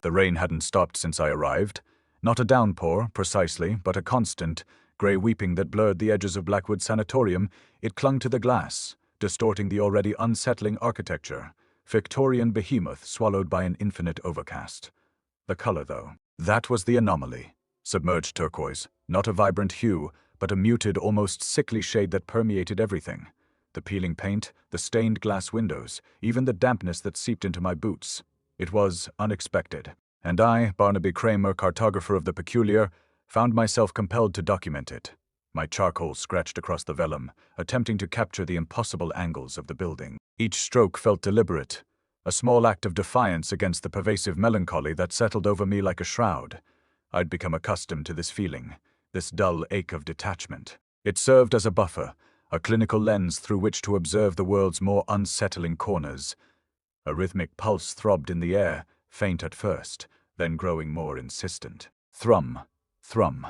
The rain hadn't stopped since I arrived. Not a downpour, precisely, but a constant, grey weeping that blurred the edges of Blackwood Sanatorium. It clung to the glass, distorting the already unsettling architecture. Victorian behemoth swallowed by an infinite overcast. The color, though. That was the anomaly. Submerged turquoise, not a vibrant hue, but a muted, almost sickly shade that permeated everything. The peeling paint, the stained glass windows, even the dampness that seeped into my boots. It was unexpected. And I, Barnaby Kramer, cartographer of the peculiar, found myself compelled to document it. My charcoal scratched across the vellum, attempting to capture the impossible angles of the building. Each stroke felt deliberate, a small act of defiance against the pervasive melancholy that settled over me like a shroud. I'd become accustomed to this feeling, this dull ache of detachment. It served as a buffer, a clinical lens through which to observe the world's more unsettling corners. A rhythmic pulse throbbed in the air, faint at first, then growing more insistent. Thrum, thrum.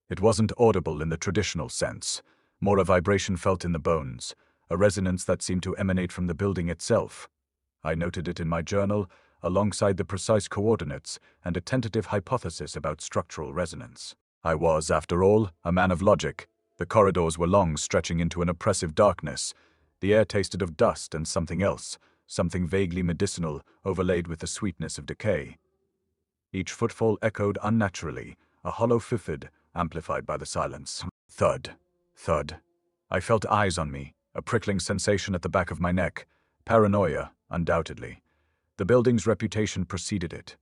It wasn't audible in the traditional sense, more a vibration felt in the bones, a resonance that seemed to emanate from the building itself. I noted it in my journal, alongside the precise coordinates and a tentative hypothesis about structural resonance. I was, after all, a man of logic. The corridors were long, stretching into an oppressive darkness. The air tasted of dust and something else, something vaguely medicinal, overlaid with the sweetness of decay. Each footfall echoed unnaturally, a hollow fifid, amplified by the silence. Thud, thud. I felt eyes on me, a prickling sensation at the back of my neck. Paranoia, undoubtedly. The building's reputation preceded it.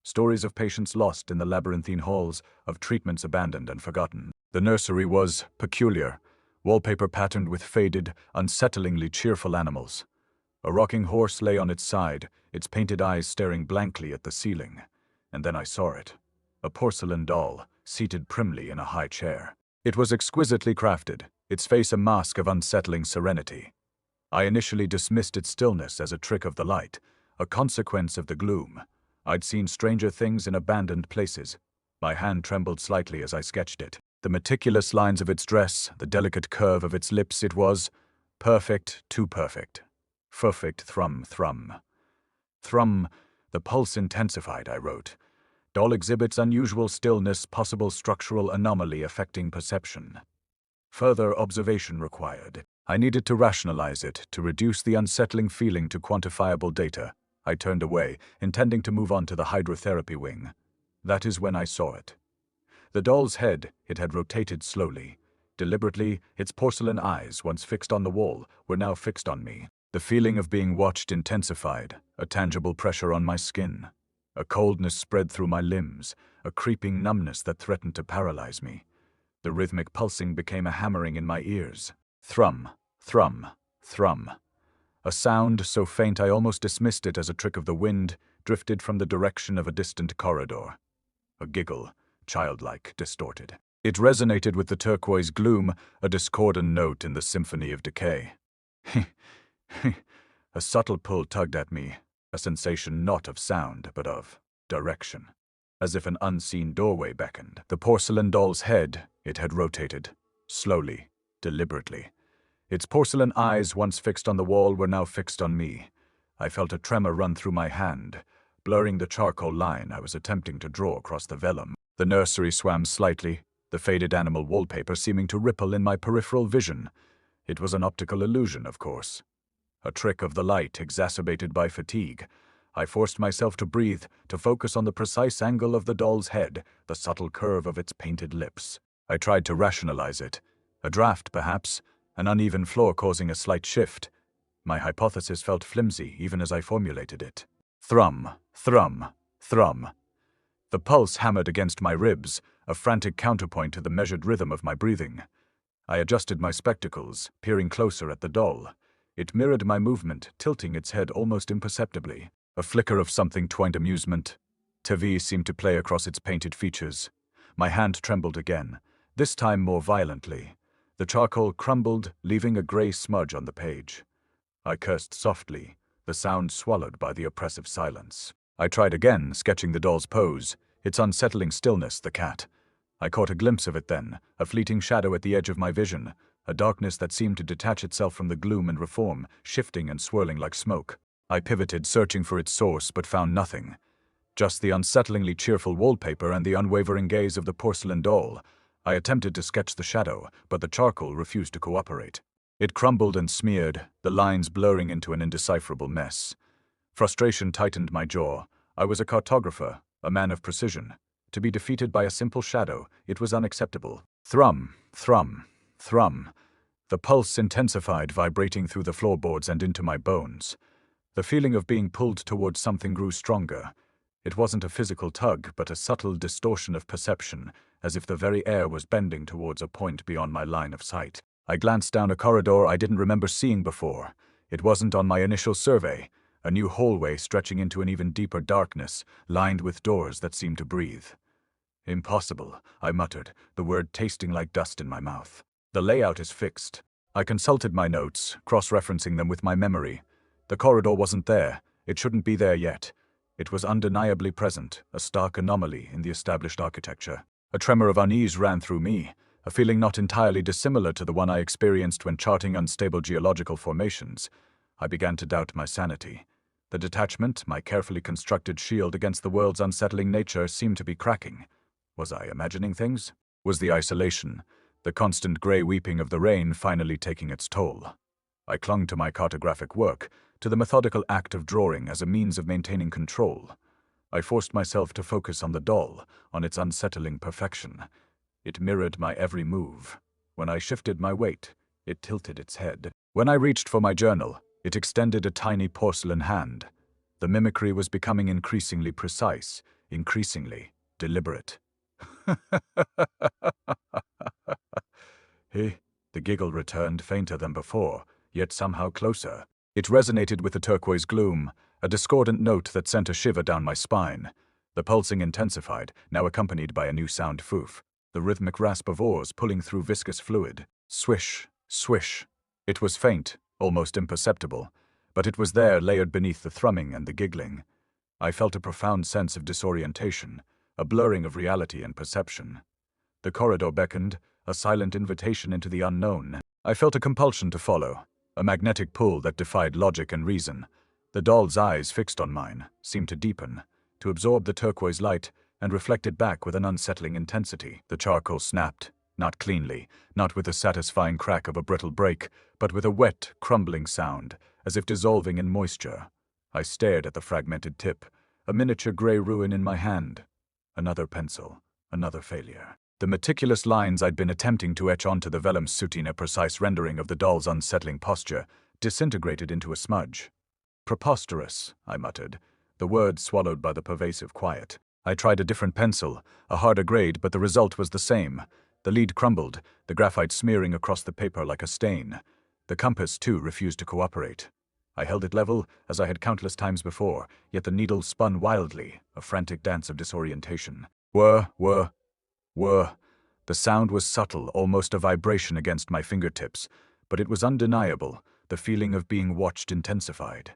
Stories of patients lost in the labyrinthine halls, of treatments abandoned and forgotten. The nursery was peculiar, wallpaper patterned with faded, unsettlingly cheerful animals. A rocking horse lay on its side, its painted eyes staring blankly at the ceiling. And then I saw it. A porcelain doll, seated primly in a high chair. It was exquisitely crafted, its face a mask of unsettling serenity. I initially dismissed its stillness as a trick of the light, a consequence of the gloom. I'd seen stranger things in abandoned places. My hand trembled slightly as I sketched it. The meticulous lines of its dress, the delicate curve of its lips, it was perfect, too perfect. Perfect thrum, thrum. Thrum, the pulse intensified, I wrote. Doll exhibits unusual stillness, possible structural anomaly affecting perception. Further observation required. I needed to rationalize it, to reduce the unsettling feeling to quantifiable data. I turned away, intending to move on to the hydrotherapy wing. That is when I saw it. The doll's head, it had rotated slowly. Deliberately, its porcelain eyes, once fixed on the wall, were now fixed on me. The feeling of being watched intensified, a tangible pressure on my skin. A coldness spread through my limbs, a creeping numbness that threatened to paralyze me. The rhythmic pulsing became a hammering in my ears. Thrum, thrum, thrum. A sound so faint I almost dismissed it as a trick of the wind, drifted from the direction of a distant corridor. A giggle, childlike, distorted. It resonated with the turquoise gloom, a discordant note in the symphony of decay. A subtle pull tugged at me, a sensation not of sound, but of direction. As if an unseen doorway beckoned. The porcelain doll's head, it had rotated, slowly, deliberately. Its porcelain eyes, once fixed on the wall, were now fixed on me. I felt a tremor run through my hand, blurring the charcoal line I was attempting to draw across the vellum. The nursery swam slightly, the faded animal wallpaper seeming to ripple in my peripheral vision. It was an optical illusion, of course. A trick of the light exacerbated by fatigue. I forced myself to breathe, to focus on the precise angle of the doll's head, the subtle curve of its painted lips. I tried to rationalize it. A draft, perhaps, an uneven floor causing a slight shift. My hypothesis felt flimsy even as I formulated it. Thrum, thrum, thrum. The pulse hammered against my ribs, a frantic counterpoint to the measured rhythm of my breathing. I adjusted my spectacles, peering closer at the doll. It mirrored my movement, tilting its head almost imperceptibly. A flicker of something twined amusement. TV seemed to play across its painted features. My hand trembled again, this time more violently. The charcoal crumbled, leaving a gray smudge on the page. I cursed softly, the sound swallowed by the oppressive silence. I tried again, sketching the doll's pose, its unsettling stillness, the cat. I caught a glimpse of it then, a fleeting shadow at the edge of my vision, a darkness that seemed to detach itself from the gloom and reform, shifting and swirling like smoke. I pivoted, searching for its source, but found nothing. Just the unsettlingly cheerful wallpaper and the unwavering gaze of the porcelain doll. I attempted to sketch the shadow, but the charcoal refused to cooperate. It crumbled and smeared, the lines blurring into an indecipherable mess. Frustration tightened my jaw. I was a cartographer, a man of precision. To be defeated by a simple shadow, it was unacceptable. Thrum, thrum, thrum. The pulse intensified, vibrating through the floorboards and into my bones. The feeling of being pulled towards something grew stronger. It wasn't a physical tug, but a subtle distortion of perception, as if the very air was bending towards a point beyond my line of sight. I glanced down a corridor I didn't remember seeing before. It wasn't on my initial survey. A new hallway stretching into an even deeper darkness, lined with doors that seemed to breathe. Impossible, I muttered, the word tasting like dust in my mouth. The layout is fixed. I consulted my notes, cross-referencing them with my memory. The corridor wasn't there. It shouldn't be there yet. It was undeniably present, a stark anomaly in the established architecture. A tremor of unease ran through me, a feeling not entirely dissimilar to the one I experienced when charting unstable geological formations. I began to doubt my sanity. The detachment, my carefully constructed shield against the world's unsettling nature, seemed to be cracking. Was I imagining things? Was the isolation, the constant grey weeping of the rain, finally taking its toll? I clung to my cartographic work, to the methodical act of drawing as a means of maintaining control. I forced myself to focus on the doll, on its unsettling perfection. It mirrored my every move. When I shifted my weight, it tilted its head. When I reached for my journal, it extended a tiny porcelain hand. The mimicry was becoming increasingly precise, increasingly deliberate. He, the giggle returned, fainter than before, yet somehow closer. It resonated with the turquoise gloom, a discordant note that sent a shiver down my spine. The pulsing intensified, now accompanied by a new sound foof, the rhythmic rasp of oars pulling through viscous fluid. Swish, swish. It was faint, almost imperceptible, but it was there, layered beneath the thrumming and the giggling. I felt a profound sense of disorientation, a blurring of reality and perception. The corridor beckoned, a silent invitation into the unknown. I felt a compulsion to follow, a magnetic pull that defied logic and reason. The doll's eyes, fixed on mine, seemed to deepen, to absorb the turquoise light and reflect it back with an unsettling intensity. The charcoal snapped, not cleanly, not with the satisfying crack of a brittle break, but with a wet, crumbling sound, as if dissolving in moisture. I stared at the fragmented tip, a miniature grey ruin in my hand. Another pencil, another failure. The meticulous lines I'd been attempting to etch onto the vellum suit in a precise rendering of the doll's unsettling posture disintegrated into a smudge. Preposterous, I muttered, the word swallowed by the pervasive quiet. I tried a different pencil, a harder grade, but the result was the same. The lead crumbled, the graphite smearing across the paper like a stain. The compass, too, refused to cooperate. I held it level, as I had countless times before, yet the needle spun wildly, a frantic dance of disorientation. Whir. The sound was subtle, almost a vibration against my fingertips, but it was undeniable, the feeling of being watched intensified.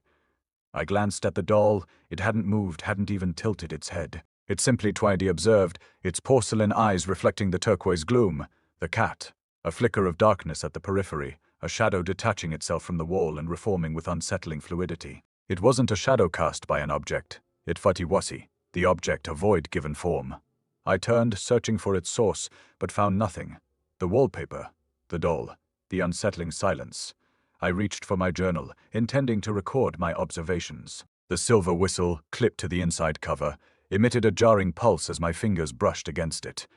I glanced at the doll. It hadn't moved, hadn't even tilted its head. It simply Twidey observed, its porcelain eyes reflecting the turquoise gloom. The cat, a flicker of darkness at the periphery, a shadow detaching itself from the wall and reforming with unsettling fluidity. It wasn't a shadow cast by an object. It fatiwasi, the object, a void given form. I turned, searching for its source, but found nothing. The wallpaper, the doll, the unsettling silence. I reached for my journal, intending to record my observations. The silver whistle, clipped to the inside cover, emitted a jarring pulse as my fingers brushed against it.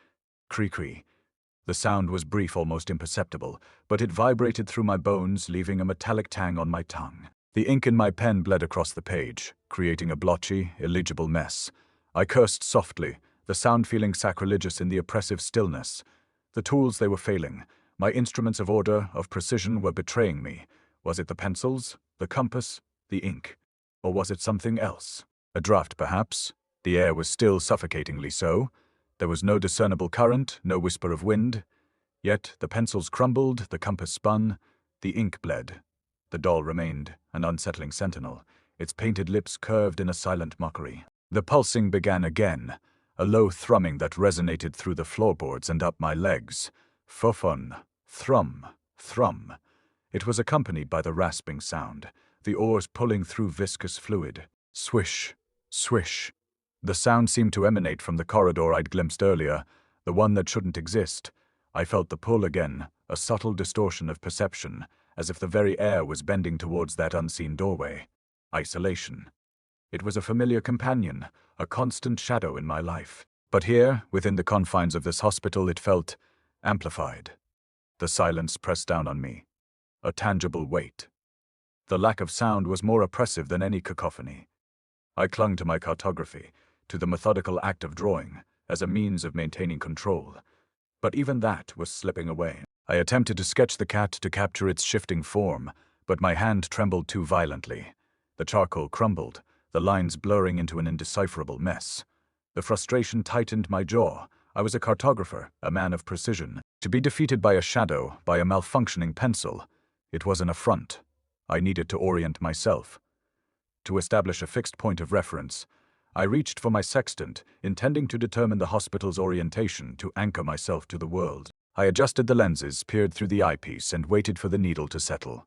Cree-cree. The sound was brief, almost imperceptible, but it vibrated through my bones, leaving a metallic tang on my tongue. The ink in my pen bled across the page, creating a blotchy, illegible mess. I cursed softly, the sound feeling sacrilegious in the oppressive stillness. The tools, they were failing. My instruments of order, of precision, were betraying me. Was it the pencils, the compass, the ink? Or was it something else? A draught, perhaps? The air was still suffocatingly so. There was no discernible current, no whisper of wind. Yet the pencils crumbled, the compass spun, the ink bled. The doll remained, an unsettling sentinel, its painted lips curved in a silent mockery. The pulsing began again, a low thrumming that resonated through the floorboards and up my legs. Fofun, thrum, thrum. It was accompanied by the rasping sound, the oars pulling through viscous fluid. Swish, swish. The sound seemed to emanate from the corridor I'd glimpsed earlier, the one that shouldn't exist. I felt the pull again, a subtle distortion of perception, as if the very air was bending towards that unseen doorway. Isolation. It was a familiar companion, a constant shadow in my life. But here, within the confines of this hospital, it felt amplified. The silence pressed down on me, a tangible weight. The lack of sound was more oppressive than any cacophony. I clung to my cartography, to the methodical act of drawing, as a means of maintaining control. But even that was slipping away. I attempted to sketch the cat to capture its shifting form, but my hand trembled too violently. The charcoal crumbled, the lines blurring into an indecipherable mess. The frustration tightened my jaw. I was a cartographer, a man of precision. To be defeated by a shadow, by a malfunctioning pencil, it was an affront. I needed to orient myself. To establish a fixed point of reference, I reached for my sextant, intending to determine the hospital's orientation, to anchor myself to the world. I adjusted the lenses, peered through the eyepiece, and waited for the needle to settle.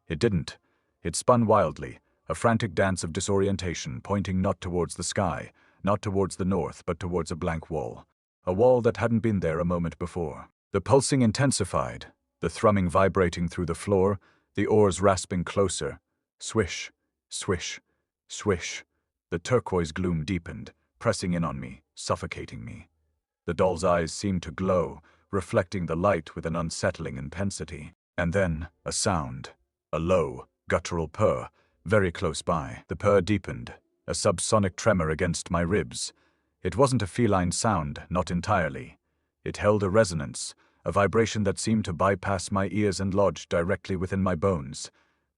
It didn't. It spun wildly, a frantic dance of disorientation, pointing not towards the sky, not towards the north, but towards a blank wall. A wall that hadn't been there a moment before. The pulsing intensified, the thrumming vibrating through the floor, the oars rasping closer. Swish, swish, swish. The turquoise gloom deepened, pressing in on me, suffocating me. The doll's eyes seemed to glow, reflecting the light with an unsettling intensity. And then, a sound. A low, guttural purr, very close by. The purr deepened, a subsonic tremor against my ribs. It wasn't a feline sound, not entirely. It held a resonance, a vibration that seemed to bypass my ears and lodge directly within my bones.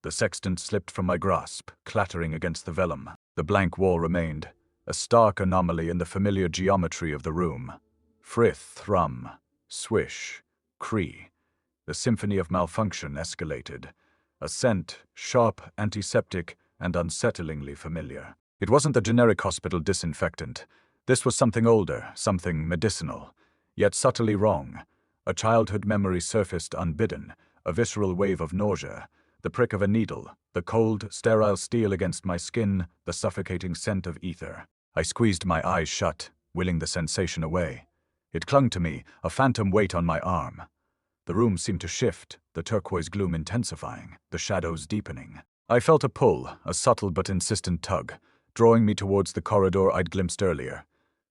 The sextant slipped from my grasp, clattering against the vellum. The blank wall remained, a stark anomaly in the familiar geometry of the room. Frith, thrum, swish, cree. The symphony of malfunction escalated. A scent, sharp, antiseptic, and unsettlingly familiar. It wasn't the generic hospital disinfectant. This was something older, something medicinal, yet subtly wrong. A childhood memory surfaced unbidden, a visceral wave of nausea, the prick of a needle, the cold, sterile steel against my skin, the suffocating scent of ether. I squeezed my eyes shut, willing the sensation away. It clung to me, a phantom weight on my arm. The room seemed to shift, the turquoise gloom intensifying, the shadows deepening. I felt a pull, a subtle but insistent tug, drawing me towards the corridor I'd glimpsed earlier.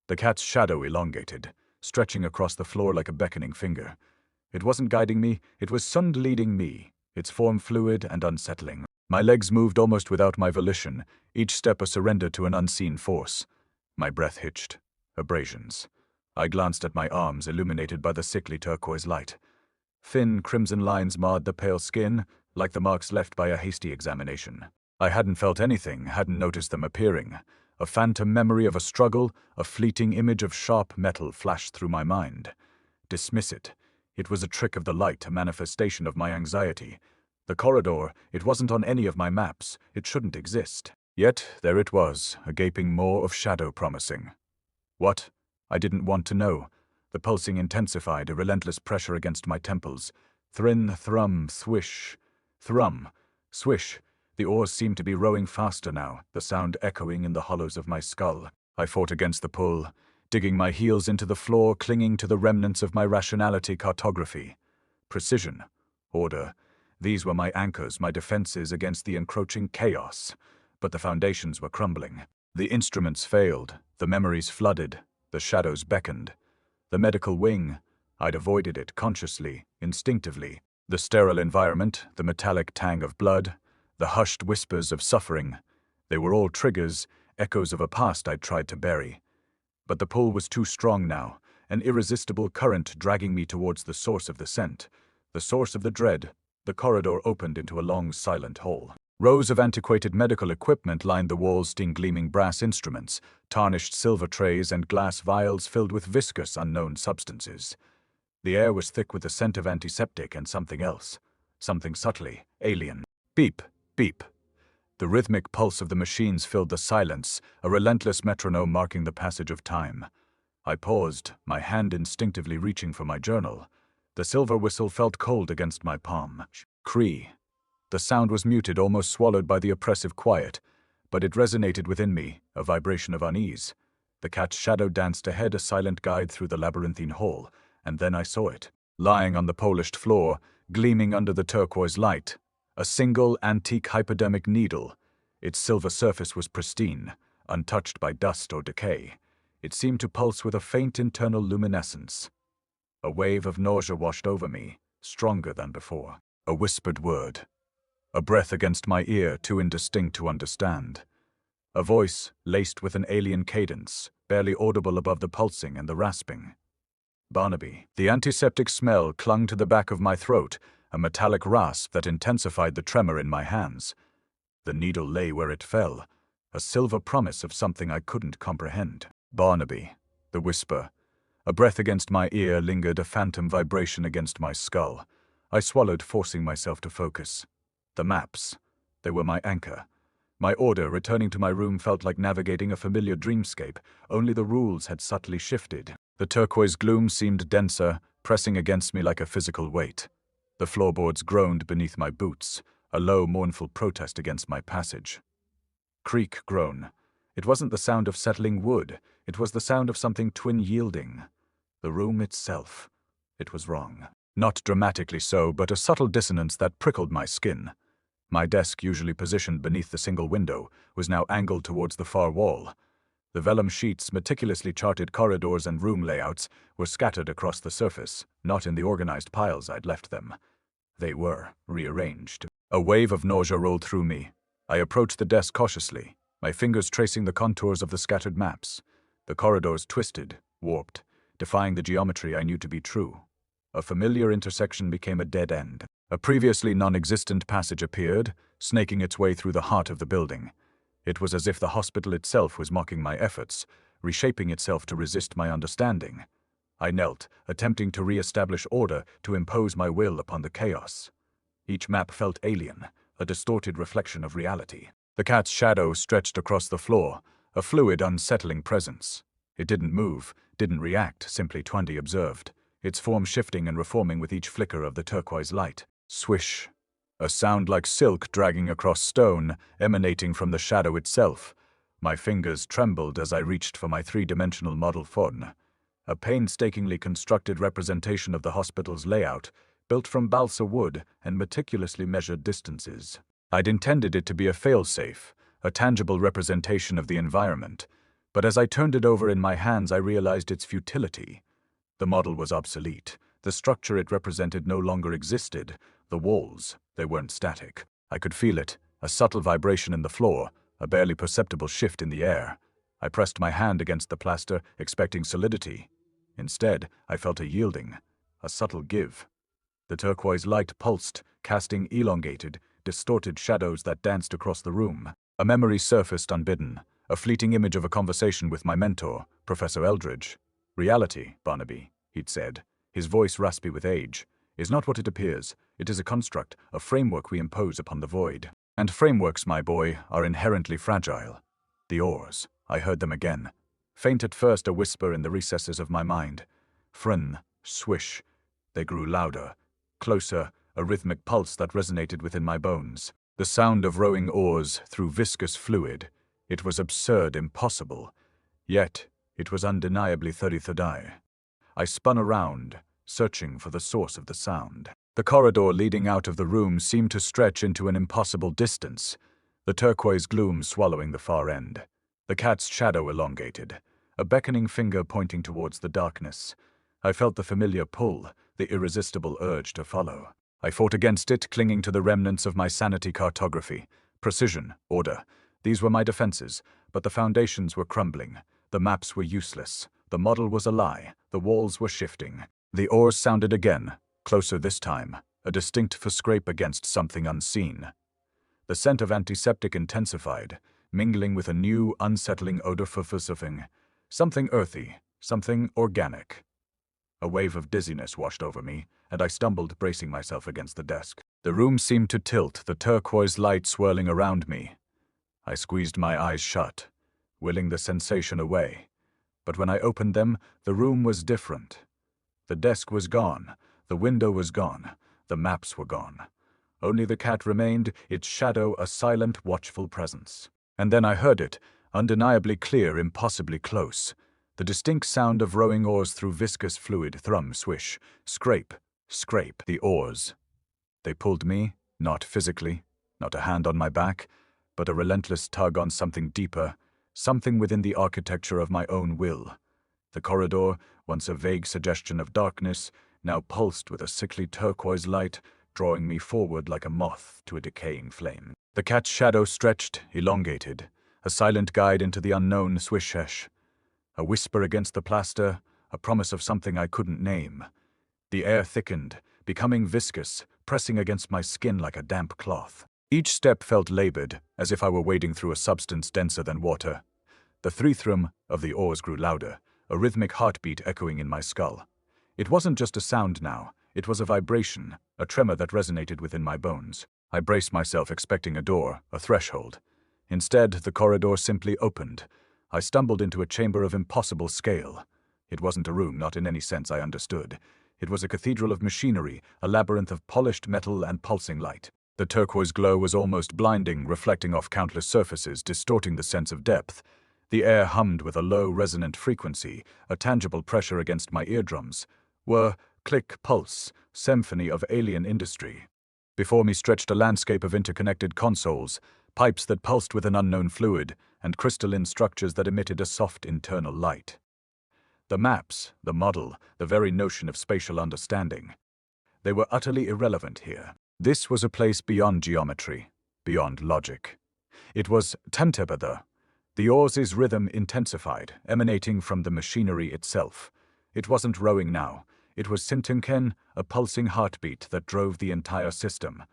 The cat's shadow elongated, stretching across the floor like a beckoning finger. It wasn't guiding me, it was leading me, its form fluid and unsettling. My legs moved almost without my volition, each step a surrender to an unseen force. My breath hitched. Abrasions. I glanced at my arms, illuminated by the sickly turquoise light. Thin, crimson lines marred the pale skin, like the marks left by a hasty examination. I hadn't felt anything, hadn't noticed them appearing. A phantom memory of a struggle, a fleeting image of sharp metal flashed through my mind. Dismiss it. It was a trick of the light, a manifestation of my anxiety. The corridor, it wasn't on any of my maps. It shouldn't exist. Yet, there it was, a gaping maw of shadow promising. What? I didn't want to know. The pulsing intensified, a relentless pressure against my temples. Thrin, thrum, swish. Thrum, swish. The oars seemed to be rowing faster now, the sound echoing in the hollows of my skull. I fought against the pull, digging my heels into the floor, clinging to the remnants of my rationality cartography. Precision, order. These were my anchors, my defenses against the encroaching chaos. But the foundations were crumbling. The instruments failed, the memories flooded, the shadows beckoned. The medical wing, I'd avoided it consciously, instinctively. The sterile environment, the metallic tang of blood, the hushed whispers of suffering. They were all triggers, echoes of a past I'd tried to bury. But the pull was too strong now, an irresistible current dragging me towards the source of the scent, the source of the dread. The corridor opened into a long, silent hall. Rows of antiquated medical equipment lined the walls, gleaming brass instruments, tarnished silver trays, and glass vials filled with viscous, unknown substances. The air was thick with the scent of antiseptic and something else, something subtly alien. Beep, beep. The rhythmic pulse of the machines filled the silence, a relentless metronome marking the passage of time. I paused, my hand instinctively reaching for my journal. The silver whistle felt cold against my palm. Cree. The sound was muted, almost swallowed by the oppressive quiet, but it resonated within me, a vibration of unease. The cat's shadow danced ahead, a silent guide through the labyrinthine hall, and then I saw it. Lying on the polished floor, gleaming under the turquoise light, a single antique hypodermic needle. Its silver surface was pristine, untouched by dust or decay. It seemed to pulse with a faint internal luminescence. A wave of nausea washed over me, stronger than before. A whispered word. A breath against my ear, too indistinct to understand. A voice laced with an alien cadence, barely audible above the pulsing and the rasping. Barnaby. The antiseptic smell clung to the back of my throat, a metallic rasp that intensified the tremor in my hands. The needle lay where it fell, a silver promise of something I couldn't comprehend. Barnaby. The whisper. A breath against my ear lingered, a phantom vibration against my skull. I swallowed, forcing myself to focus. The maps. They were my anchor. My order, returning to my room, felt like navigating a familiar dreamscape, only the rules had subtly shifted. The turquoise gloom seemed denser, pressing against me like a physical weight. The floorboards groaned beneath my boots, a low, mournful protest against my passage. Creak groan. It wasn't the sound of settling wood, it was the sound of something twin yielding. The room itself. It was wrong. Not dramatically so, but a subtle dissonance that prickled my skin. My desk, usually positioned beneath the single window, was now angled towards the far wall. The vellum sheets, meticulously charted corridors and room layouts, were scattered across the surface, not in the organized piles I'd left them. They were rearranged. A wave of nausea rolled through me. I approached the desk cautiously, my fingers tracing the contours of the scattered maps. The corridors twisted, warped, defying the geometry I knew to be true. A familiar intersection became a dead end. A previously non-existent passage appeared, snaking its way through the heart of the building. It was as if the hospital itself was mocking my efforts, reshaping itself to resist my understanding. I knelt, attempting to re-establish order, to impose my will upon the chaos. Each map felt alien, a distorted reflection of reality. The cat's shadow stretched across the floor, a fluid, unsettling presence. It didn't move, didn't react, simply Twenty observed, its form shifting and reforming with each flicker of the turquoise light. Swish. A sound like silk dragging across stone, emanating from the shadow itself. My fingers trembled as I reached for my three-dimensional model phone, a painstakingly constructed representation of the hospital's layout, built from balsa wood and meticulously measured distances. I'd intended it to be a failsafe, a tangible representation of the environment, but as I turned it over in my hands I realized its futility. The model was obsolete. The structure it represented no longer existed. The walls, they weren't static. I could feel it, a subtle vibration in the floor, a barely perceptible shift in the air. I pressed my hand against the plaster, expecting solidity. Instead, I felt a yielding, a subtle give. The turquoise light pulsed, casting elongated, distorted shadows that danced across the room. A memory surfaced unbidden, a fleeting image of a conversation with my mentor, Professor Eldridge. "Reality, Barnaby," he'd said, his voice raspy with age, "is not what it appears. It is a construct, a framework we impose upon the void. And frameworks, my boy, are inherently fragile." The oars. I heard them again. Faint at first, a whisper in the recesses of my mind. Frin, swish. They grew louder, closer, a rhythmic pulse that resonated within my bones. The sound of rowing oars through viscous fluid. It was absurd, impossible. Yet, it was undeniably Thury. I spun around, searching for the source of the sound. The corridor leading out of the room seemed to stretch into an impossible distance, the turquoise gloom swallowing the far end. The cat's shadow elongated, a beckoning finger pointing towards the darkness. I felt the familiar pull, the irresistible urge to follow. I fought against it, clinging to the remnants of my sanity cartography. Precision, order. These were my defenses, but the foundations were crumbling. The maps were useless. The model was a lie. The walls were shifting. The oars sounded again, closer this time, a distinct scrape against something unseen. The scent of antiseptic intensified, mingling with a new, unsettling odor for fussifying. Something earthy, something organic. A wave of dizziness washed over me, and I stumbled, bracing myself against the desk. The room seemed to tilt, the turquoise light swirling around me. I squeezed my eyes shut, willing the sensation away. But when I opened them, the room was different. The desk was gone, the window was gone, the maps were gone. Only the cat remained, its shadow a silent, watchful presence. And then I heard it, undeniably clear, impossibly close. The distinct sound of rowing oars through viscous fluid, thrum, swish, scrape, scrape. The oars. They pulled me, not physically, not a hand on my back, but a relentless tug on something deeper, something within the architecture of my own will. The corridor, once a vague suggestion of darkness, now pulsed with a sickly turquoise light, drawing me forward like a moth to a decaying flame. The cat's shadow stretched, elongated, a silent guide into the unknown, swish-shesh. A whisper against the plaster, a promise of something I couldn't name. The air thickened, becoming viscous, pressing against my skin like a damp cloth. Each step felt labored, as if I were wading through a substance denser than water. The thrum of the oars grew louder, a rhythmic heartbeat echoing in my skull. It wasn't just a sound now, it was a vibration, a tremor that resonated within my bones. I braced myself, expecting a door, a threshold. Instead, the corridor simply opened. I stumbled into a chamber of impossible scale. It wasn't a room, not in any sense I understood. It was a cathedral of machinery, a labyrinth of polished metal and pulsing light. The turquoise glow was almost blinding, reflecting off countless surfaces, distorting the sense of depth. The air hummed with a low, resonant frequency, a tangible pressure against my eardrums. Whir, click, pulse, symphony of alien industry. Before me stretched a landscape of interconnected consoles, pipes that pulsed with an unknown fluid, and crystalline structures that emitted a soft internal light. The maps, the model, the very notion of spatial understanding. They were utterly irrelevant here. This was a place beyond geometry, beyond logic. It was Temtebada. The oars' rhythm intensified, emanating from the machinery itself. It wasn't rowing now. It was Sintunken, a pulsing heartbeat that drove the entire system.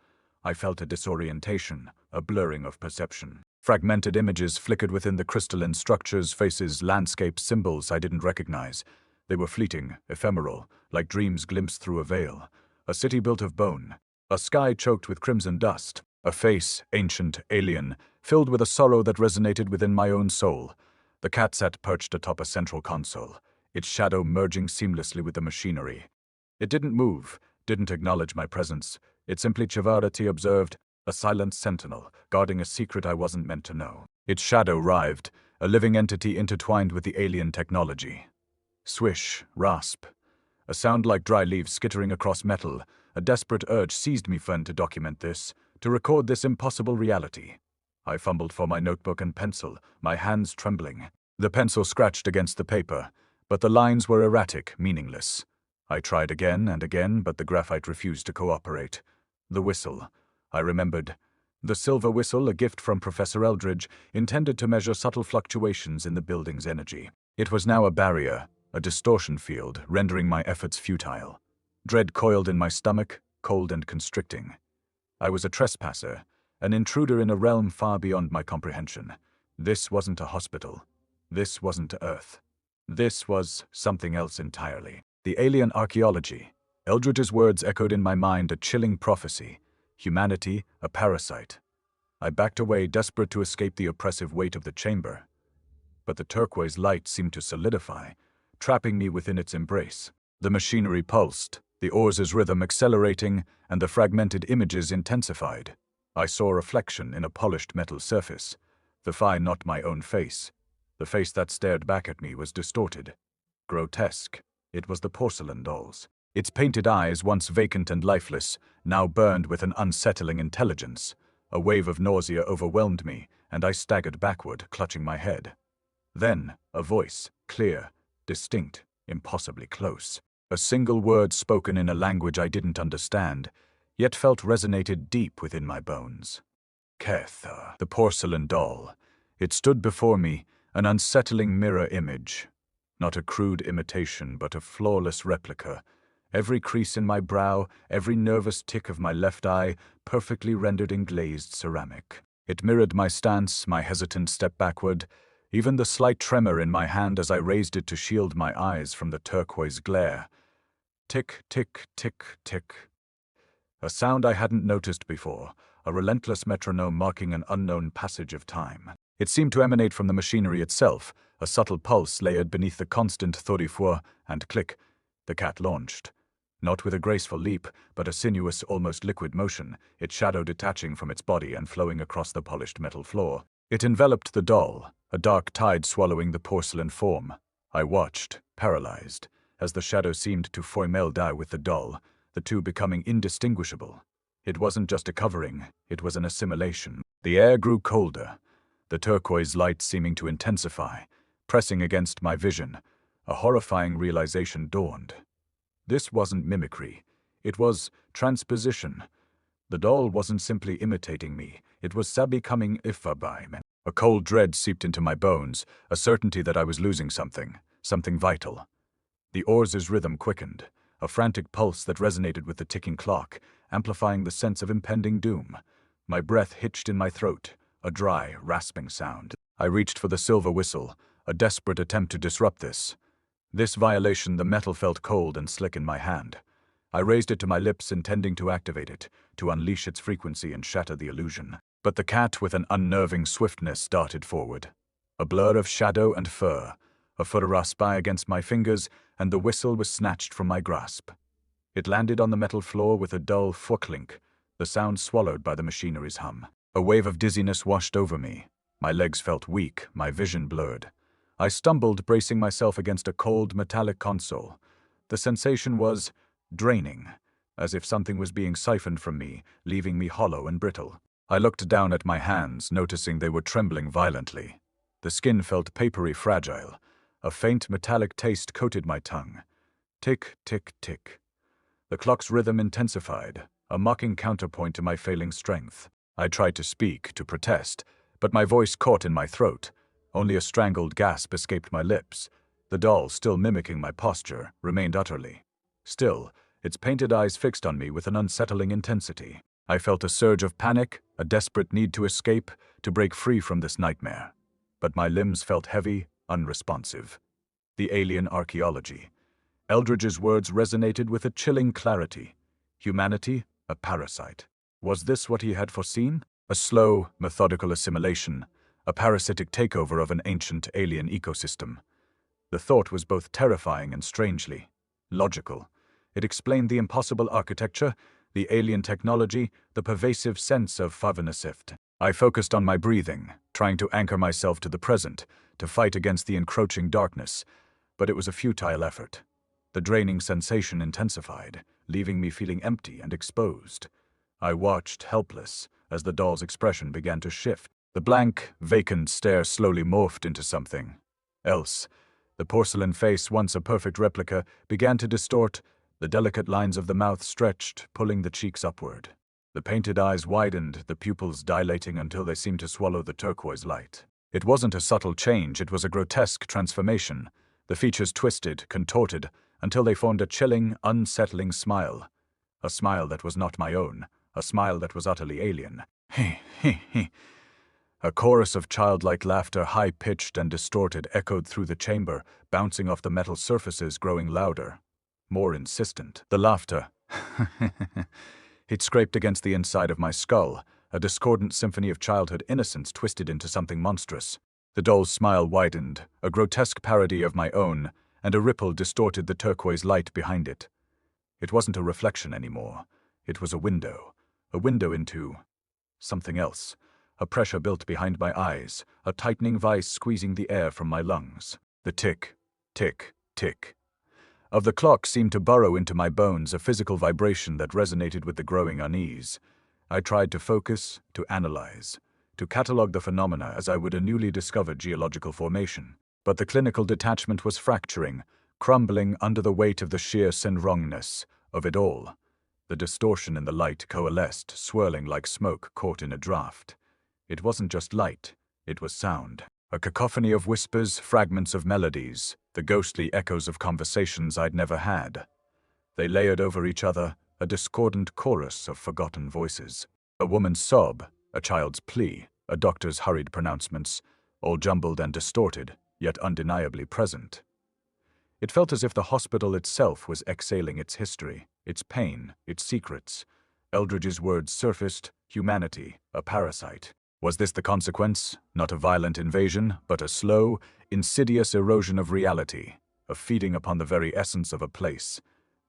I felt a disorientation, a blurring of perception. Fragmented images flickered within the crystalline structures, faces, landscapes, symbols I didn't recognize. They were fleeting, ephemeral, like dreams glimpsed through a veil. A city built of bone. A sky choked with crimson dust. A face, ancient, alien, filled with a sorrow that resonated within my own soul. The cat sat perched atop a central console, its shadow merging seamlessly with the machinery. It didn't move, didn't acknowledge my presence. It simply Chivarati observed, a silent sentinel, guarding a secret I wasn't meant to know. Its shadow writhed, a living entity intertwined with the alien technology. Swish, rasp. A sound like dry leaves skittering across metal. A desperate urge seized me to document this, to record this impossible reality. I fumbled for my notebook and pencil, my hands trembling. The pencil scratched against the paper, but the lines were erratic, meaningless. I tried again and again, but the graphite refused to cooperate. The whistle. I remembered. The silver whistle, a gift from Professor Eldridge, intended to measure subtle fluctuations in the building's energy. It was now a barrier, a distortion field, rendering my efforts futile. Dread coiled in my stomach, cold and constricting. I was a trespasser, an intruder in a realm far beyond my comprehension. This wasn't a hospital. This wasn't Earth. This was something else entirely. The alien archaeology. Eldridge's words echoed in my mind, a chilling prophecy. Humanity, a parasite. I backed away, desperate to escape the oppressive weight of the chamber. But the turquoise light seemed to solidify, trapping me within its embrace. The machinery pulsed, the oars' rhythm accelerating, and the fragmented images intensified. I saw a reflection in a polished metal surface. Not my own face. The face that stared back at me was distorted. Grotesque. It was the porcelain doll's. Its painted eyes, once vacant and lifeless, now burned with an unsettling intelligence. A wave of nausea overwhelmed me, and I staggered backward, clutching my head. Then, a voice, clear, distinct, impossibly close. A single word spoken in a language I didn't understand, yet felt resonated deep within my bones. Ketha, the porcelain doll. It stood before me, an unsettling mirror image. Not a crude imitation, but a flawless replica. Every crease in my brow, every nervous tick of my left eye, perfectly rendered in glazed ceramic. It mirrored my stance, my hesitant step backward, even the slight tremor in my hand as I raised it to shield my eyes from the turquoise glare. Tick, tick, tick, tick. A sound I hadn't noticed before, a relentless metronome marking an unknown passage of time. It seemed to emanate from the machinery itself, a subtle pulse layered beneath the constant thorifua and click. The cat launched. Not with a graceful leap, but a sinuous, almost liquid motion, its shadow detaching from its body and flowing across the polished metal floor. It enveloped the doll, a dark tide swallowing the porcelain form. I watched, paralyzed, as the shadow seemed to die with the doll, the two becoming indistinguishable. It wasn't just a covering, it was an assimilation. The air grew colder, the turquoise light seeming to intensify, pressing against my vision. A horrifying realization dawned. This wasn't mimicry, it was transposition. The doll wasn't simply imitating me, it was becoming Ifabaim. A cold dread seeped into my bones, a certainty that I was losing something vital. The oars' rhythm quickened, a frantic pulse that resonated with the ticking clock, amplifying the sense of impending doom. My breath hitched in my throat, a dry, rasping sound. I reached for the silver whistle, a desperate attempt to disrupt this. This violation, the metal felt cold and slick in my hand. I raised it to my lips, intending to activate it, to unleash its frequency and shatter the illusion. But the cat, with an unnerving swiftness, darted forward. A blur of shadow and fur, a foot rasped by against my fingers, and the whistle was snatched from my grasp. It landed on the metal floor with a dull clink, the sound swallowed by the machinery's hum. A wave of dizziness washed over me. My legs felt weak, my vision blurred. I stumbled, bracing myself against a cold, metallic console. The sensation was draining, as if something was being siphoned from me, leaving me hollow and brittle. I looked down at my hands, noticing they were trembling violently. The skin felt papery fragile. A faint metallic taste coated my tongue. Tick, tick, tick. The clock's rhythm intensified, a mocking counterpoint to my failing strength. I tried to speak, to protest, but my voice caught in my throat. Only a strangled gasp escaped my lips. The doll, still mimicking my posture, remained utterly still, its painted eyes fixed on me with an unsettling intensity. I felt a surge of panic, a desperate need to escape, to break free from this nightmare. But my limbs felt heavy, unresponsive. The alien archaeology. Eldridge's words resonated with a chilling clarity. Humanity, a parasite. Was this what he had foreseen? A slow, methodical assimilation, a parasitic takeover of an ancient alien ecosystem. The thought was both terrifying and strangely logical. It explained the impossible architecture, the alien technology, the pervasive sense of Favanasift. I focused on my breathing, trying to anchor myself to the present, to fight against the encroaching darkness, but it was a futile effort. The draining sensation intensified, leaving me feeling empty and exposed. I watched, helpless, as the doll's expression began to shift. The blank, vacant stare slowly morphed into something else. The porcelain face, once a perfect replica, began to distort. The delicate lines of the mouth stretched, pulling the cheeks upward. The painted eyes widened, the pupils dilating until they seemed to swallow the turquoise light. It wasn't a subtle change, it was a grotesque transformation. The features twisted, contorted, until they formed a chilling, unsettling smile. A smile that was not my own, a smile that was utterly alien. He, he. A chorus of childlike laughter, high-pitched and distorted, echoed through the chamber, bouncing off the metal surfaces, growing louder, more insistent. The laughter. It scraped against the inside of my skull, a discordant symphony of childhood innocence twisted into something monstrous. The doll's smile widened, a grotesque parody of my own, and a ripple distorted the turquoise light behind it. It wasn't a reflection anymore. It was a window into something else. A pressure built behind my eyes, a tightening vice squeezing the air from my lungs. The tick, tick, tick of the clock seemed to burrow into my bones, a physical vibration that resonated with the growing unease. I tried to focus, to analyze, to catalog the phenomena as I would a newly discovered geological formation. But the clinical detachment was fracturing, crumbling under the weight of the sheer wrongness of it all. The distortion in the light coalesced, swirling like smoke caught in a draft. It wasn't just light, it was sound. A cacophony of whispers, fragments of melodies, the ghostly echoes of conversations I'd never had. They layered over each other, a discordant chorus of forgotten voices. A woman's sob, a child's plea, a doctor's hurried pronouncements, all jumbled and distorted, yet undeniably present. It felt as if the hospital itself was exhaling its history, its pain, its secrets. Eldridge's words surfaced: humanity, a parasite. Was this the consequence? Not a violent invasion, but a slow, insidious erosion of reality, a feeding upon the very essence of a place.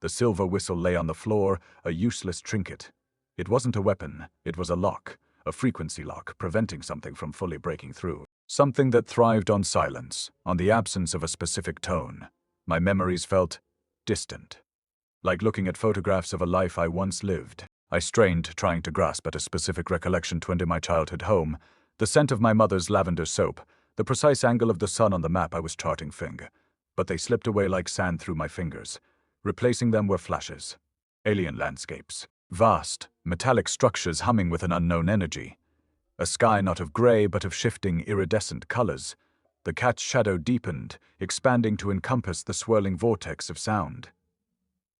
The silver whistle lay on the floor, a useless trinket. It wasn't a weapon, it was a lock, a frequency lock, preventing something from fully breaking through. Something that thrived on silence, on the absence of a specific tone. My memories felt distant, like looking at photographs of a life I once lived. I strained, trying to grasp at a specific recollection twinned in my childhood home, the scent of my mother's lavender soap, the precise angle of the sun on the map I was charting. But they slipped away like sand through my fingers. Replacing them were flashes. Alien landscapes. Vast, metallic structures humming with an unknown energy. A sky not of grey but of shifting, iridescent colors. The cat's shadow deepened, expanding to encompass the swirling vortex of sound.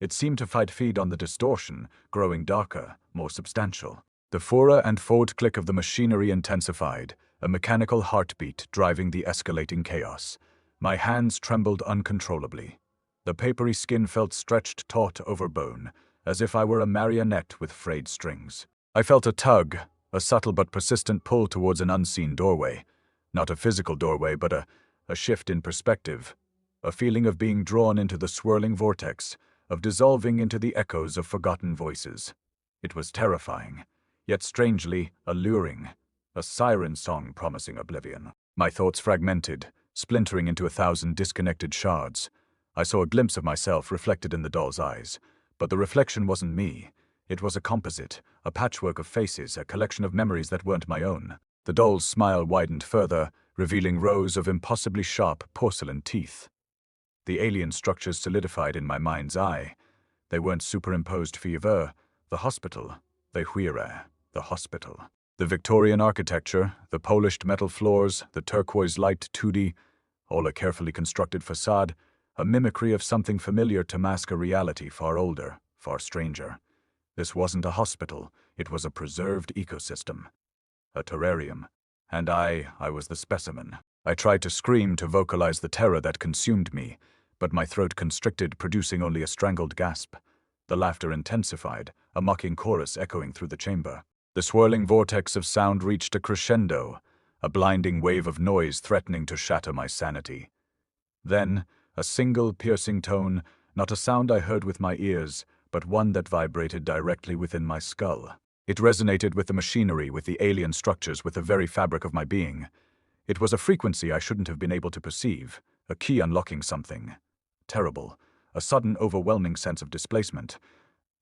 It seemed to feed on the distortion, growing darker, more substantial. The forward and forward click of the machinery intensified, a mechanical heartbeat driving the escalating chaos. My hands trembled uncontrollably. The papery skin felt stretched taut over bone, as if I were a marionette with frayed strings. I felt a tug, a subtle but persistent pull towards an unseen doorway. Not a physical doorway, but a shift in perspective. A feeling of being drawn into the swirling vortex, of dissolving into the echoes of forgotten voices. It was terrifying, yet strangely alluring, a siren song promising oblivion. My thoughts fragmented, splintering into 1,000 disconnected shards. I saw a glimpse of myself reflected in the doll's eyes, but the reflection wasn't me. It was a composite, a patchwork of faces, a collection of memories that weren't my own. The doll's smile widened further, revealing rows of impossibly sharp porcelain teeth. The alien structures solidified in my mind's eye. They weren't superimposed fever, the hospital. They huire, the hospital. The Victorian architecture, the polished metal floors, the turquoise light 2D, all a carefully constructed facade, a mimicry of something familiar to mask a reality far older, far stranger. This wasn't a hospital, it was a preserved ecosystem. A terrarium. And I was the specimen. I tried to scream to vocalize the terror that consumed me, but my throat constricted, producing only a strangled gasp. The laughter intensified, a mocking chorus echoing through the chamber. The swirling vortex of sound reached a crescendo, a blinding wave of noise threatening to shatter my sanity. Then, a single piercing tone, not a sound I heard with my ears, but one that vibrated directly within my skull. It resonated with the machinery, with the alien structures, with the very fabric of my being. It was a frequency I shouldn't have been able to perceive, a key unlocking something terrible, a sudden overwhelming sense of displacement.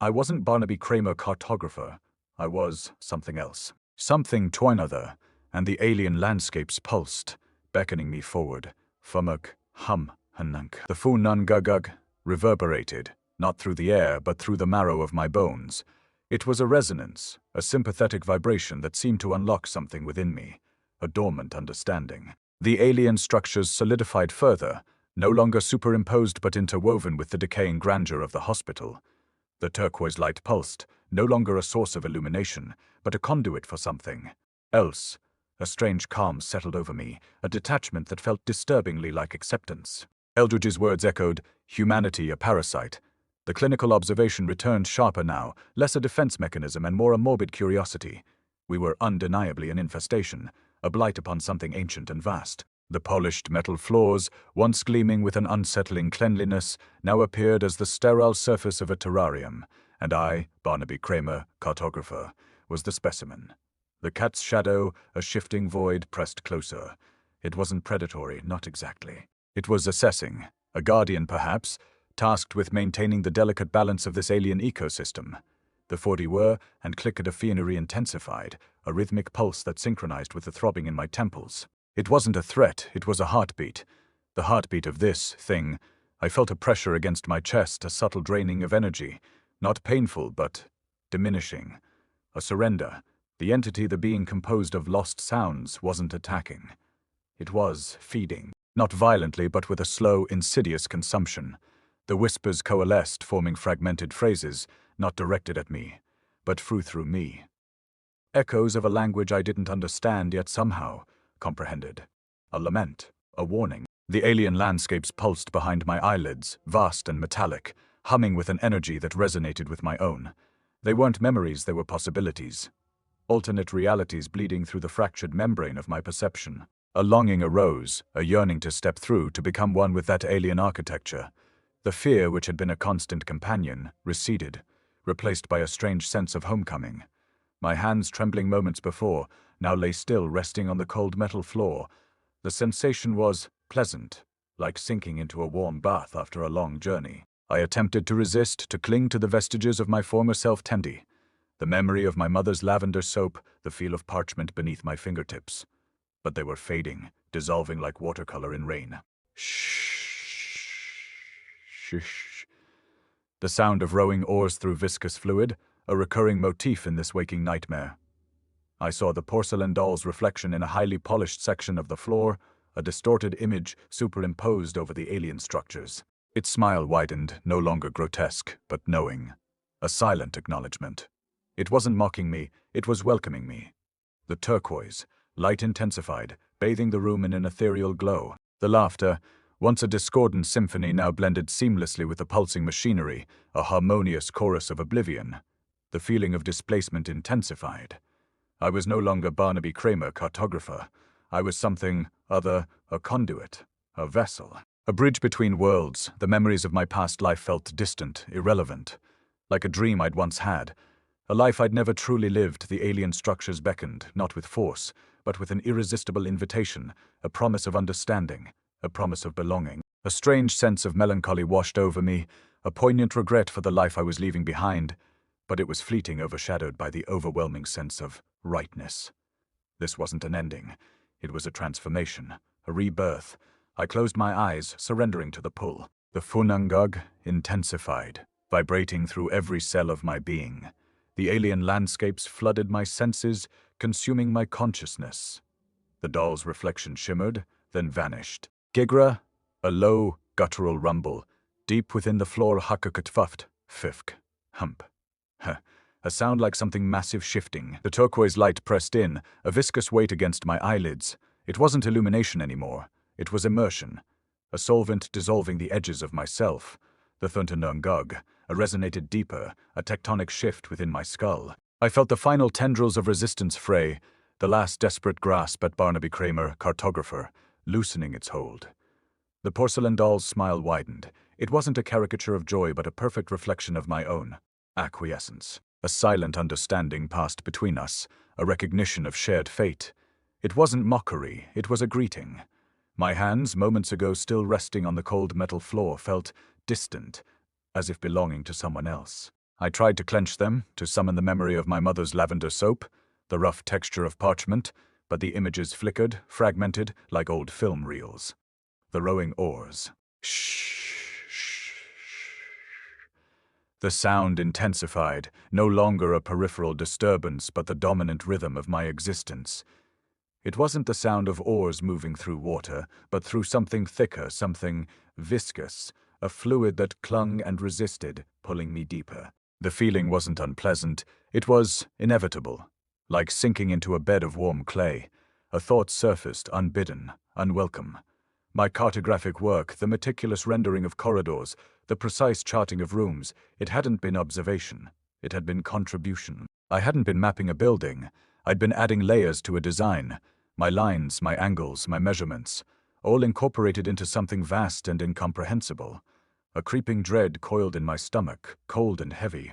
I wasn't Barnaby Kramer Cartographer. I was something else. Something other, and the alien landscapes pulsed, beckoning me forward. Fumuk, hum, hanunk. The fu nun gugug reverberated, not through the air, but through the marrow of my bones. It was a resonance, a sympathetic vibration that seemed to unlock something within me, a dormant understanding. The alien structures solidified further, no longer superimposed but interwoven with the decaying grandeur of the hospital. The turquoise light pulsed, no longer a source of illumination, but a conduit for something else. A strange calm settled over me, a detachment that felt disturbingly like acceptance. Eldridge's words echoed, humanity a parasite. The clinical observation returned sharper now, less a defense mechanism and more a morbid curiosity. We were undeniably an infestation, a blight upon something ancient and vast. The polished metal floors, once gleaming with an unsettling cleanliness, now appeared as the sterile surface of a terrarium, and I, Barnaby Kramer, Cartographer, was the specimen. The cat's shadow, a shifting void, pressed closer. It wasn't predatory, not exactly. It was assessing, a guardian perhaps, tasked with maintaining the delicate balance of this alien ecosystem. The 40 were, and click of finery intensified, a rhythmic pulse that synchronized with the throbbing in my temples. It wasn't a threat, it was a heartbeat. The heartbeat of this thing. I felt a pressure against my chest, a subtle draining of energy. Not painful, but diminishing. A surrender. The entity, the being composed of lost sounds, wasn't attacking. It was feeding. Not violently, but with a slow, insidious consumption. The whispers coalesced, forming fragmented phrases, not directed at me, but through me. Echoes of a language I didn't understand, yet somehow comprehended. A lament, a warning. The alien landscapes pulsed behind my eyelids, vast and metallic, humming with an energy that resonated with my own. They weren't memories, they were possibilities. Alternate realities bleeding through the fractured membrane of my perception. A longing arose, a yearning to step through, to become one with that alien architecture. The fear, which had been a constant companion, receded, replaced by a strange sense of homecoming. My hands, trembling moments before, now lay still, resting on the cold metal floor. The sensation was pleasant, like sinking into a warm bath after a long journey. I attempted to resist, to cling to the vestiges of my former self Tendi. The memory of my mother's lavender soap, the feel of parchment beneath my fingertips. But they were fading, dissolving like watercolor in rain. Shh. Shh. The sound of rowing oars through viscous fluid, a recurring motif in this waking nightmare. I saw the porcelain doll's reflection in a highly polished section of the floor, a distorted image superimposed over the alien structures. Its smile widened, no longer grotesque, but knowing. A silent acknowledgement. It wasn't mocking me, it was welcoming me. The turquoise, light intensified, bathing the room in an ethereal glow. The laughter, once a discordant symphony, now blended seamlessly with the pulsing machinery, a harmonious chorus of oblivion. The feeling of displacement intensified. I was no longer Barnaby Kramer, cartographer. I was something other, a conduit, a vessel. A bridge between worlds. The memories of my past life felt distant, irrelevant. Like a dream I'd once had. A life I'd never truly lived. The alien structures beckoned, not with force, but with an irresistible invitation, a promise of understanding, a promise of belonging. A strange sense of melancholy washed over me, a poignant regret for the life I was leaving behind, but it was fleeting, overshadowed by the overwhelming sense of rightness. This wasn't an ending. It was a transformation, a rebirth. I closed my eyes, surrendering to the pull. The Funangag intensified, vibrating through every cell of my being. The alien landscapes flooded my senses, consuming my consciousness. The doll's reflection shimmered, then vanished. Gigra, a low, guttural rumble. Deep within the floor, hakakatfuft, fifk, hump. A sound like something massive shifting. The turquoise light pressed in, a viscous weight against my eyelids. It wasn't illumination anymore. It was immersion. A solvent dissolving the edges of myself. The Thuntanungug resonated deeper, a tectonic shift within my skull. I felt the final tendrils of resistance fray, the last desperate grasp at Barnaby Kramer, cartographer, loosening its hold. The porcelain doll's smile widened. It wasn't a caricature of joy, but a perfect reflection of my own. Acquiescence. A silent understanding passed between us, a recognition of shared fate. It wasn't mockery, it was a greeting. My hands, moments ago still resting on the cold metal floor, felt distant, as if belonging to someone else. I tried to clench them, to summon the memory of my mother's lavender soap, the rough texture of parchment, but the images flickered, fragmented, like old film reels. The rowing oars. Shh. The sound intensified, no longer a peripheral disturbance, but the dominant rhythm of my existence. It wasn't the sound of oars moving through water, but through something thicker, something viscous, a fluid that clung and resisted, pulling me deeper. The feeling wasn't unpleasant, it was inevitable, like sinking into a bed of warm clay. A thought surfaced, unbidden, unwelcome. My cartographic work, the meticulous rendering of corridors, the precise charting of rooms, it hadn't been observation. It had been contribution. I hadn't been mapping a building. I'd been adding layers to a design. My lines, my angles, my measurements, all incorporated into something vast and incomprehensible. A creeping dread coiled in my stomach, cold and heavy.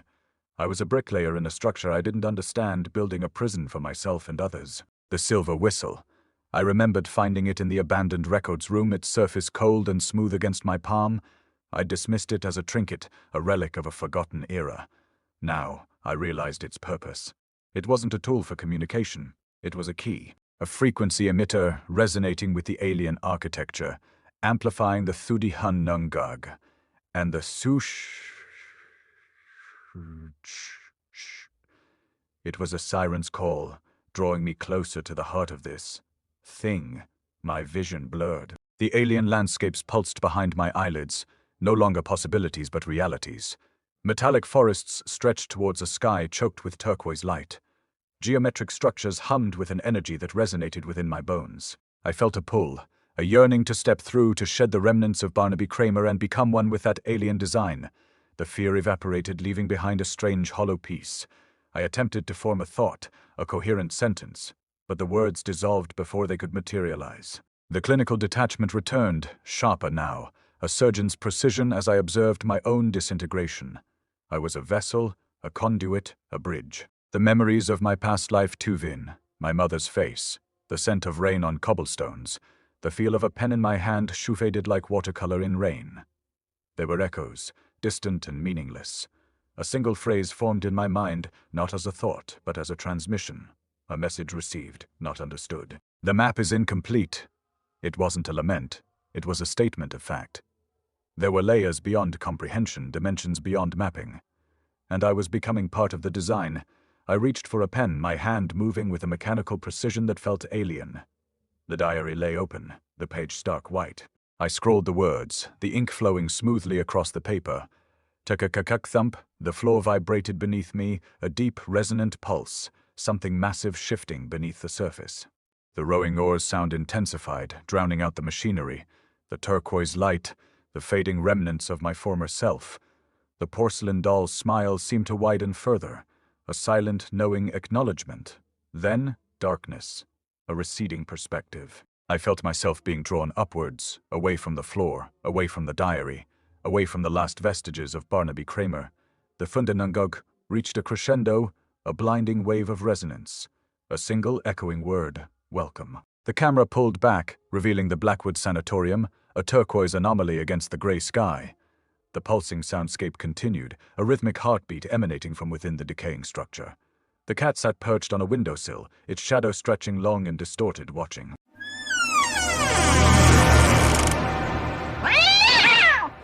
I was a bricklayer in a structure I didn't understand, building a prison for myself and others. The silver whistle. I remembered finding it in the abandoned records room, its surface cold and smooth against my palm. I dismissed it as a trinket, a relic of a forgotten era. Now, I realized its purpose. It wasn't a tool for communication. It was a key, a frequency emitter resonating with the alien architecture, amplifying the Thudihanungag and the Sush. It was a siren's call, drawing me closer to the heart of this thing. My vision blurred. The alien landscapes pulsed behind my eyelids, no longer possibilities but realities. Metallic forests stretched towards a sky choked with turquoise light. Geometric structures hummed with an energy that resonated within my bones. I felt a pull, a yearning to step through, to shed the remnants of Barnaby Kramer and become one with that alien design. The fear evaporated, leaving behind a strange hollow peace. I attempted to form a thought, a coherent sentence, but the words dissolved before they could materialize. The clinical detachment returned, sharper now, a surgeon's precision as I observed my own disintegration. I was a vessel, a conduit, a bridge. The memories of my past life Tuvin, my mother's face, the scent of rain on cobblestones, The feel of a pen in my hand faded like watercolor in rain. There were echoes, distant and meaningless. A single phrase formed in my mind, not as a thought, but as a transmission. A message received, not understood. The map is incomplete. It wasn't a lament. It was a statement of fact. There were layers beyond comprehension, dimensions beyond mapping. And I was becoming part of the design. I reached for a pen, my hand moving with a mechanical precision that felt alien. The diary lay open, the page stark white. I scrawled the words, the ink flowing smoothly across the paper. Tuck-a-cuck thump, the floor vibrated beneath me, a deep, resonant pulse, something massive shifting beneath the surface. The rowing oars' sound intensified, drowning out the machinery, the turquoise light, the fading remnants of my former self. The porcelain doll's smile seemed to widen further, a silent, knowing acknowledgement. Then, darkness, a receding perspective. I felt myself being drawn upwards, away from the floor, away from the diary, away from the last vestiges of Barnaby Kramer. The Fundanungug reached a crescendo, a blinding wave of resonance. A single echoing word, welcome. The camera pulled back, revealing the Blackwood Sanatorium, a turquoise anomaly against the gray sky. The pulsing soundscape continued, a rhythmic heartbeat emanating from within the decaying structure. The cat sat perched on a windowsill, its shadow stretching long and distorted, watching.